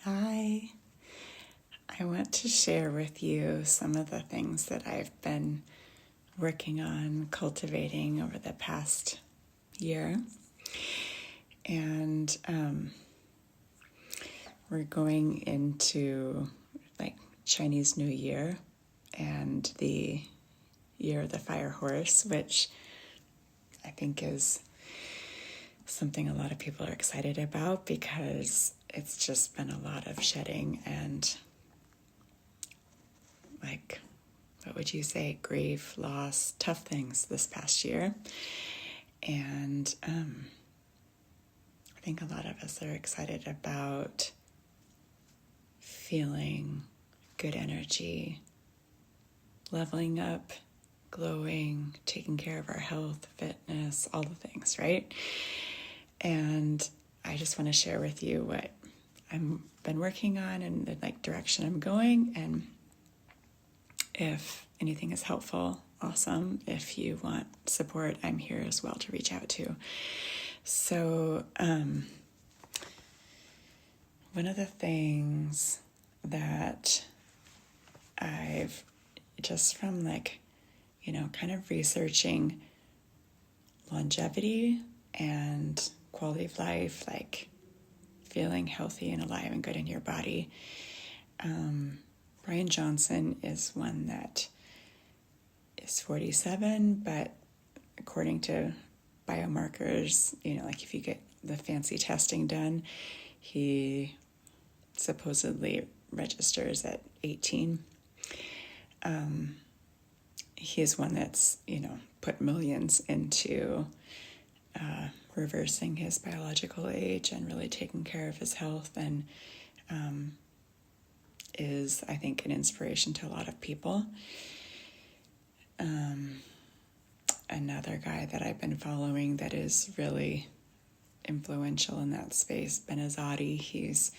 Hi. I want to share with you some of the things that I've been working on cultivating over the past year. And we're going into like Chinese New Year and the Year of the Fire Horse, which I think is something a lot of people are excited about because it's just been a lot of shedding and what would you say, grief, loss, tough things this past year. And I think a lot of us are excited about feeling good energy, leveling up, glowing, taking care of our health, fitness, all the things, right? And I just want to share with you what I've been working on and the direction I'm going. And if anything is helpful, awesome. If you want support, I'm here as well to reach out to. So one of the things that I've just from kind of researching longevity and quality of life, like feeling healthy and alive and good in your body. Brian Johnson is one that is 47, but according to biomarkers, if you get the fancy testing done, he supposedly registers at 18. He is one that's, put millions into reversing his biological age and really taking care of his health, and is, I think, an inspiration to a lot of people. Another guy that I've been following that is really influential in that space, Ben Azadi. He's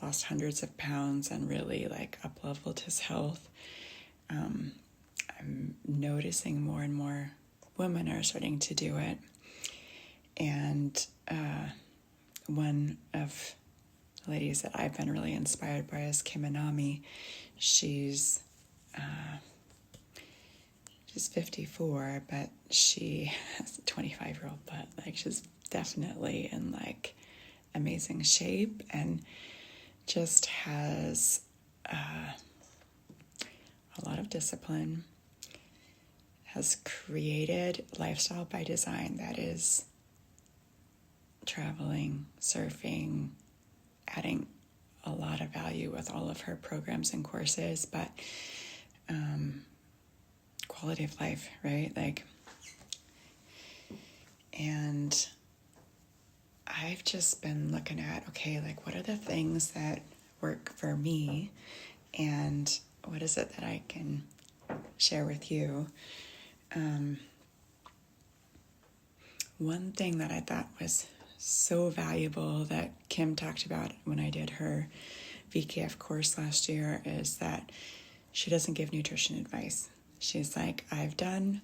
lost hundreds of pounds and really up-leveled his health. I'm noticing more and more women are starting to do it. And one of the ladies that I've been really inspired by is Kim Anami. She's 54, but she has a 25-year-old butt. She's definitely in amazing shape and just has a lot of discipline, has created lifestyle by design that is traveling, surfing, adding a lot of value with all of her programs and courses, but quality of life, right? And I've just been looking at, what are the things that work for me, and what is it that I can share with you? One thing that I thought was so valuable that Kim talked about when I did her VKF course last year is that she doesn't give nutrition advice. She's like, I've done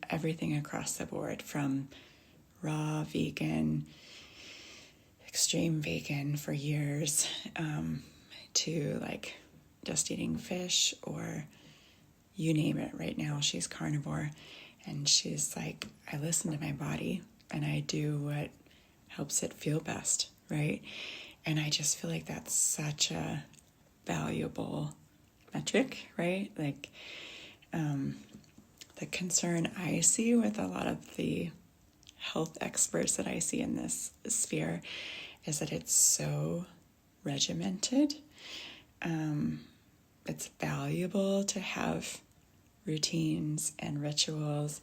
everything across the board, from raw vegan, extreme vegan for years, to just eating fish, or you name it. Right now she's carnivore, and she's like, I listen to my body and I do what helps it feel best, right? And I just feel like that's such a valuable metric, right? The concern I see with a lot of the health experts that I see in this sphere is that it's so regimented. It's valuable to have routines and rituals,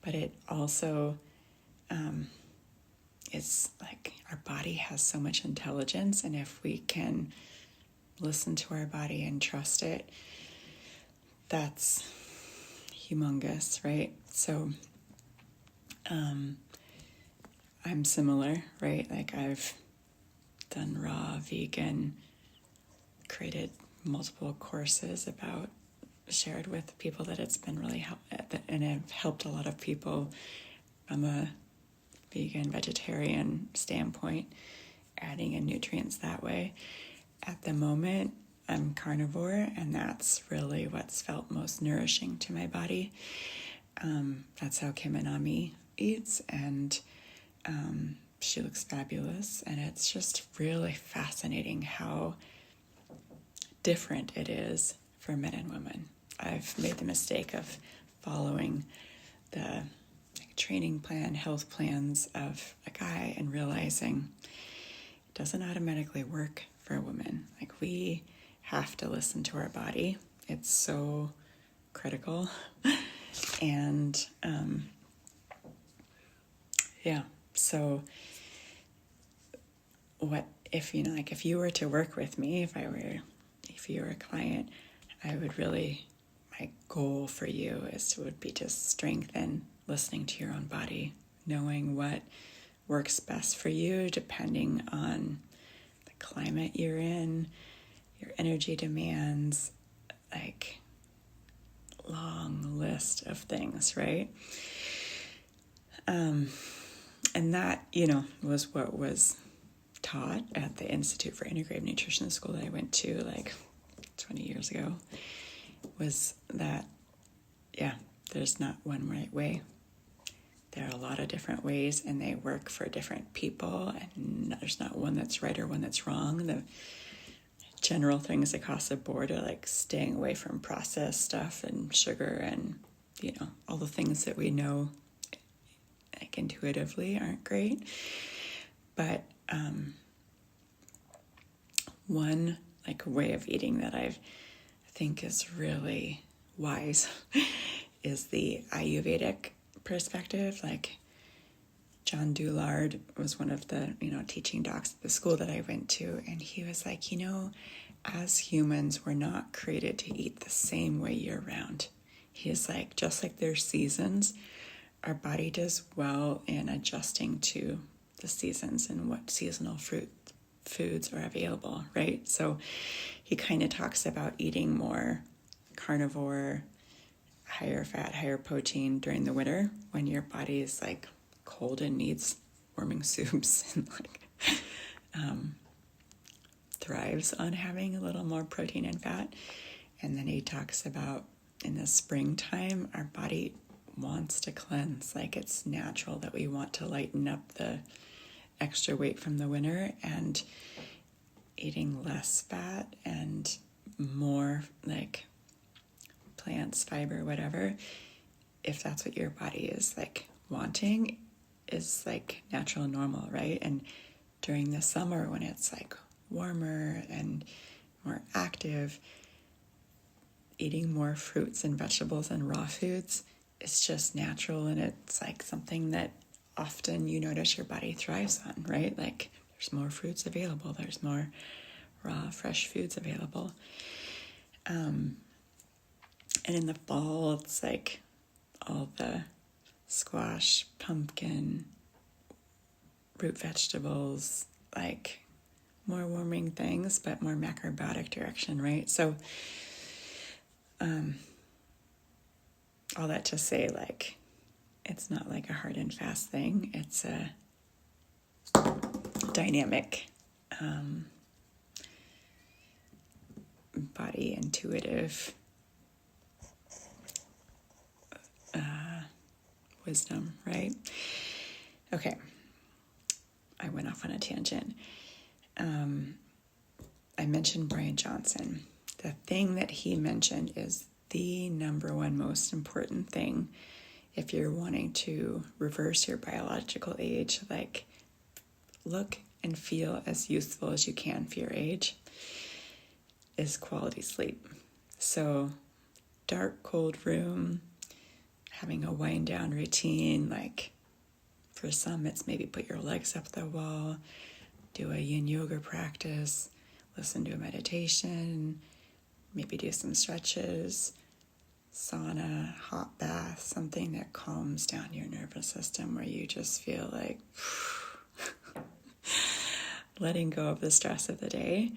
but it also it's our body has so much intelligence, and if we can listen to our body and trust it, that's humongous, right? So I'm similar, right? I've done raw vegan, created multiple courses shared with people that it's been really and it helped a lot of people from a vegan, vegetarian standpoint, adding in nutrients that way. at the moment, I'm carnivore, and that's really what's felt most nourishing to my body. That's how Kim Anami eats, and she looks fabulous, and it's just really fascinating how different it is for men and women. I've made the mistake of following the training plan, health plans of a guy and realizing it doesn't automatically work for a woman. Like, we have to listen to our body. It's so critical. And so what if if you were to work with me, if you were a client, I would really, my goal for you would be to strengthen listening to your own body, knowing what works best for you depending on the climate you're in, your energy demands, like long list of things, right? And that, was what was taught at the Institute for Integrative Nutrition school that I went to like 20 years ago, was that, there's not one right way. There are a lot of different ways, and they work for different people, and there's not one that's right or one that's wrong. The general things across the board are like staying away from processed stuff and sugar and, all the things that we know like intuitively aren't great. But one like way of eating that I think is really wise is the Ayurvedic perspective. Like, John Doulard was one of the, teaching docs at the school that I went to, and he was like, as humans, we're not created to eat the same way year round. He's like, just like there's seasons, our body does well in adjusting to the seasons and what seasonal foods are available, right? So he kind of talks about eating more carnivore, higher fat, higher protein during the winter when your body is like cold and needs warming soups and thrives on having a little more protein and fat. And then he talks about in the springtime, our body wants to cleanse. Like, it's natural that we want to lighten up the extra weight from the winter, and eating less fat and more like plants, fiber, whatever, if that's what your body is like wanting, is like natural and normal, right? And during the summer when it's like warmer and more active, eating more fruits and vegetables and raw foods is just natural, and it's like something that often you notice your body thrives on, right? Like, there's more fruits available, there's more raw, fresh foods available. And in the fall, it's like all the squash, pumpkin, root vegetables, like more warming things, but more macrobiotic direction, right? So, all that to say, like, it's not like a hard and fast thing. It's a dynamic, body intuitive wisdom, right? Okay, I went off on a tangent. I mentioned Brian Johnson. The thing that he mentioned is the number one most important thing if you're wanting to reverse your biological age, like look and feel as youthful as you can for your age, is quality sleep. So dark, cold room, having a wind down routine, like for some it's maybe put your legs up the wall, do a yin yoga practice, listen to a meditation, maybe do some stretches, sauna, hot bath, something that calms down your nervous system where you just feel like letting go of the stress of the day.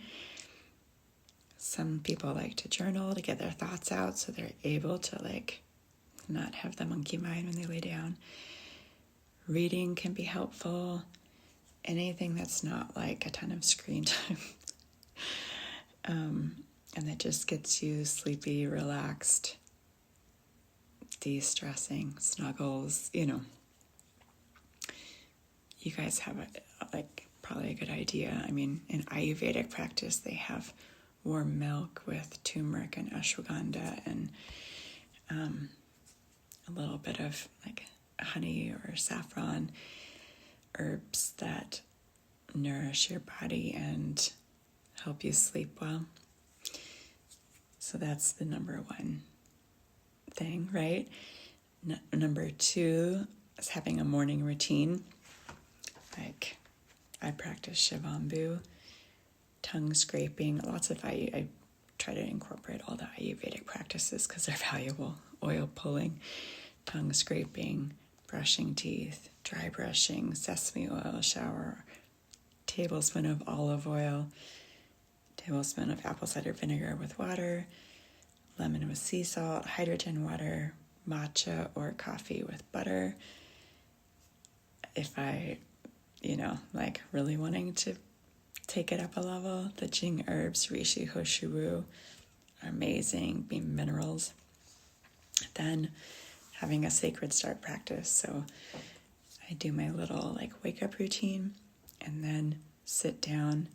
Some people like to journal to get their thoughts out so they're able to like not have the monkey mind when they lay down. Reading can be helpful. Anything that's not like a ton of screen time. And that just gets you sleepy, relaxed, de-stressing, snuggles, You guys have probably a good idea. I mean, in Ayurvedic practice, they have warm milk with turmeric and ashwagandha and a little bit of honey or saffron, herbs that nourish your body and help you sleep well. So that's the number one thing, right? Number two is having a morning routine. I practice Shivambu, tongue scraping, I try to incorporate all the Ayurvedic practices because they're valuable. Oil pulling, tongue scraping, brushing teeth, dry brushing, sesame oil shower, tablespoon of olive oil, tablespoon of apple cider vinegar with water, lemon with sea salt, hydrogen water, matcha or coffee with butter. If I, really wanting to take it up a level, the Jing herbs, Reishi Hoshuru, are amazing, being minerals. Then having a sacred start practice. So I do my little wake up routine and then sit down,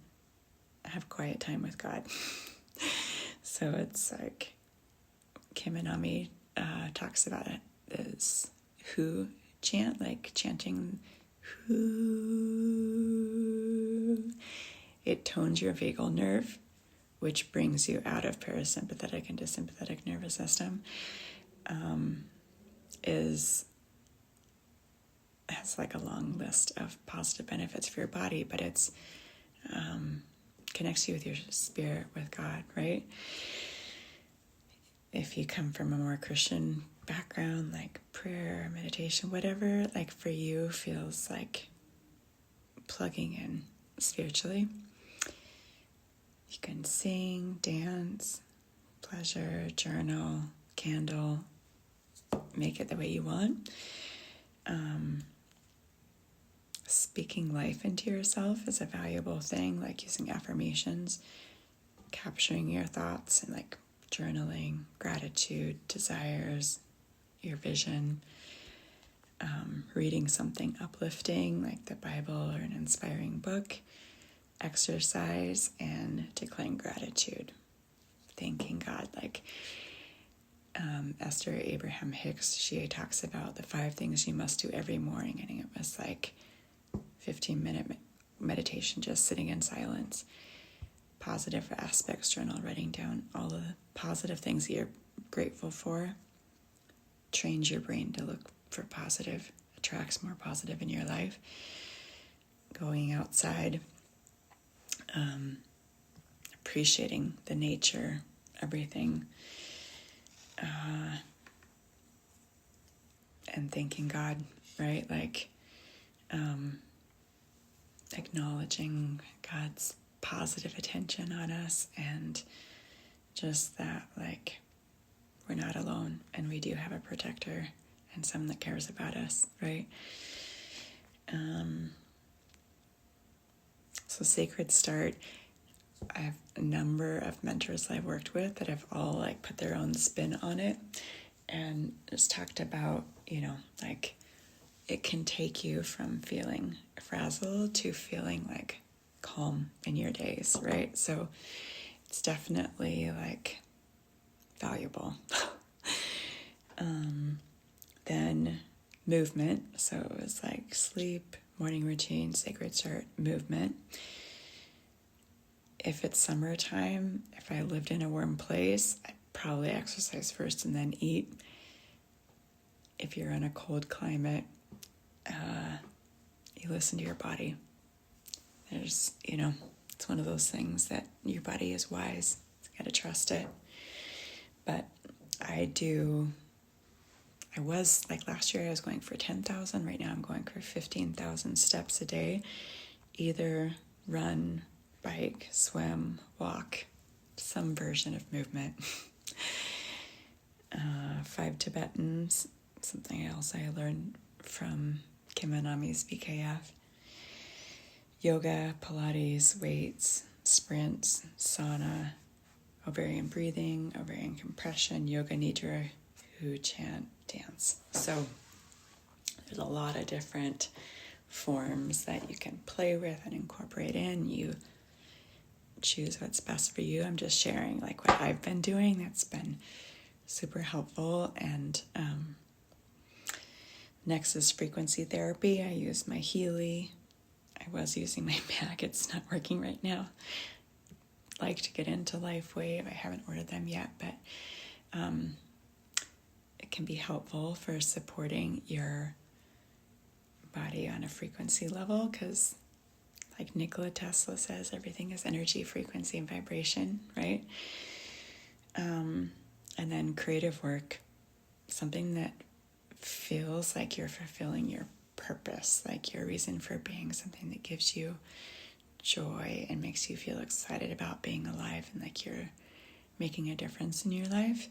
have quiet time with God. So it's Kim and Ami talks about it, this Hu chant, chanting Hu. It tones your vagal nerve, which brings you out of parasympathetic into sympathetic nervous system. Has a long list of positive benefits for your body, but it's connects you with your spirit, with God, right? If you come from a more Christian background, prayer, meditation, whatever, for you feels like plugging in spiritually. You can sing, dance, pleasure, journal, candle, make it the way you want. Speaking life into yourself is a valuable thing, using affirmations, capturing your thoughts and journaling, gratitude, desires, your vision, reading something uplifting like the Bible or an inspiring book, exercise, and declaring gratitude, thanking God. Esther Abraham Hicks, she talks about the 5 things you must do every morning, and it was 15-minute meditation, just sitting in silence, positive aspects journal, writing down all the positive things that you're grateful for, trains your brain to look for positive, attracts more positive in your life, going outside, appreciating the nature, everything, and thanking God, right? Acknowledging God's positive attention on us, and just that we're not alone and we do have a protector and someone that cares about us, right? So Sacred Start, I have a number of mentors I've worked with that have all put their own spin on it and just talked about, it can take you from feeling frazzled to feeling calm in your days, right? So it's definitely valuable. Then movement. So it was sleep, morning routine, Sacred Start, movement. If it's summertime, if I lived in a warm place, I'd probably exercise first and then eat. If you're in a cold climate, you listen to your body. There's, it's one of those things that your body is wise. You got to trust it. But I was, last year I was going for 10,000. Right now I'm going for 15,000 steps a day. Either run, bike, swim, walk, some version of movement. 5 Tibetans, something else I learned from Kim and Ami's BKF. Yoga, Pilates, weights, sprints, sauna, ovarian breathing, ovarian compression, yoga nidra, hu chant, dance. So there's a lot of different forms that you can play with and incorporate in. You choose what's best for you. I'm just sharing like what I've been doing. That's been super helpful. And next is frequency therapy. I use my Healy. I was using my Mag. It's not working right now. Like to get into LifeWave. I haven't ordered them yet, but it can be helpful for supporting your body on a frequency level, because like Nikola Tesla says, everything is energy, frequency, and vibration, right? And then creative work, something that feels like you're fulfilling your purpose, like your reason for being, something that gives you joy and makes you feel excited about being alive and like you're making a difference in your life.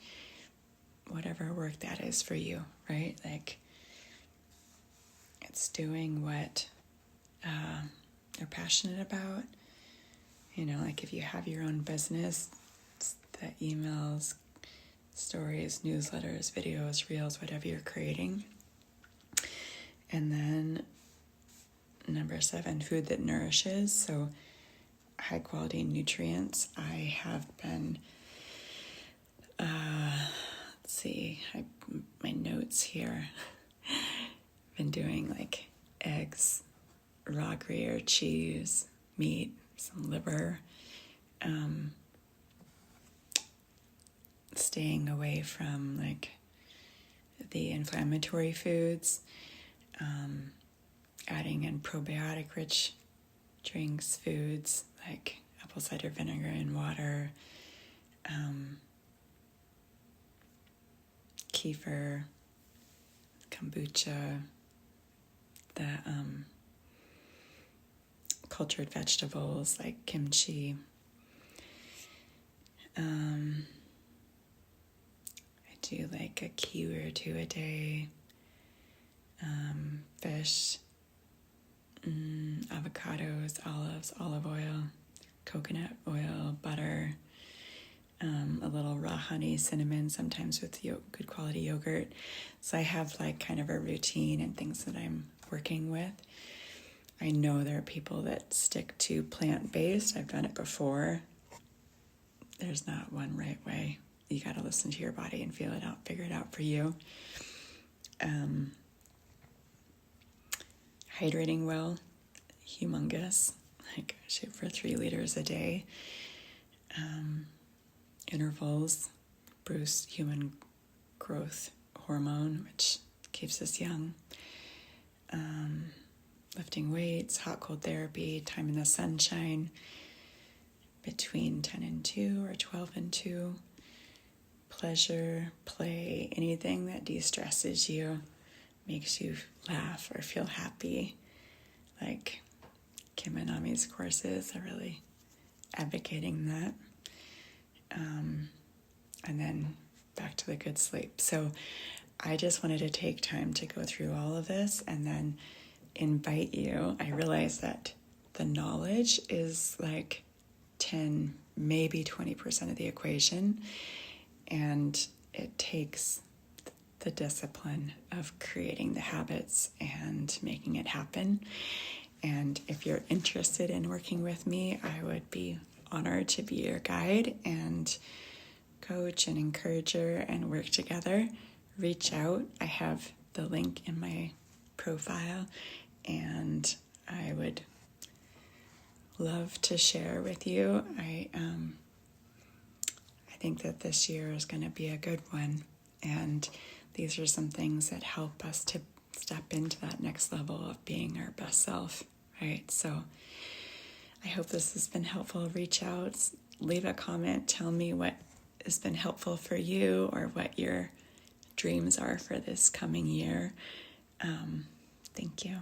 Whatever work that is for you, right? Like it's doing what you're passionate about. You know, like if you have your own business, the emails, stories, newsletters, videos, reels, whatever you're creating. And then number 7, food that nourishes. So high quality nutrients. I have been, my notes here, been doing like eggs, raw Gruyere cheese, meat, some liver, staying away from like the inflammatory foods, adding in probiotic rich drinks, foods like apple cider vinegar and water, kefir, kombucha, the cultured vegetables like kimchi. I do like a kiwi or 2 a day. Fish, avocados, olives, olive oil, coconut oil, butter, a little raw honey, cinnamon, sometimes with good quality yogurt. So I have like kind of a routine and things that I'm working with. I know there are people that stick to plant-based. I've done it before. There's not one right way. You got to listen to your body and feel it out, figure it out for you. Hydrating well, humongous. Like I shoot for 3 liters a day. Intervals, boost human growth hormone, which keeps us young. Lifting weights, hot cold therapy, time in the sunshine between 10 and 2 or 12 and 2. Pleasure, play, anything that de-stresses you, makes you laugh or feel happy. Like Kim Anami's courses are really advocating that. And then back to the good sleep. So I just wanted to take time to go through all of this and then invite you. I realize that the knowledge is like 10, maybe 20% of the equation. And it takes the discipline of creating the habits and making it happen. And if you're interested in working with me, I would be honored to be your guide and coach and encourager and work together. Reach out. I have the link in my profile, and I would love to share with you. I think that this year is going to be a good one, and these are some things that help us to step into that next level of being our best self, right? So I hope this has been helpful. Reach out, leave a comment, tell me what has been helpful for you or what your dreams are for this coming year. Thank you.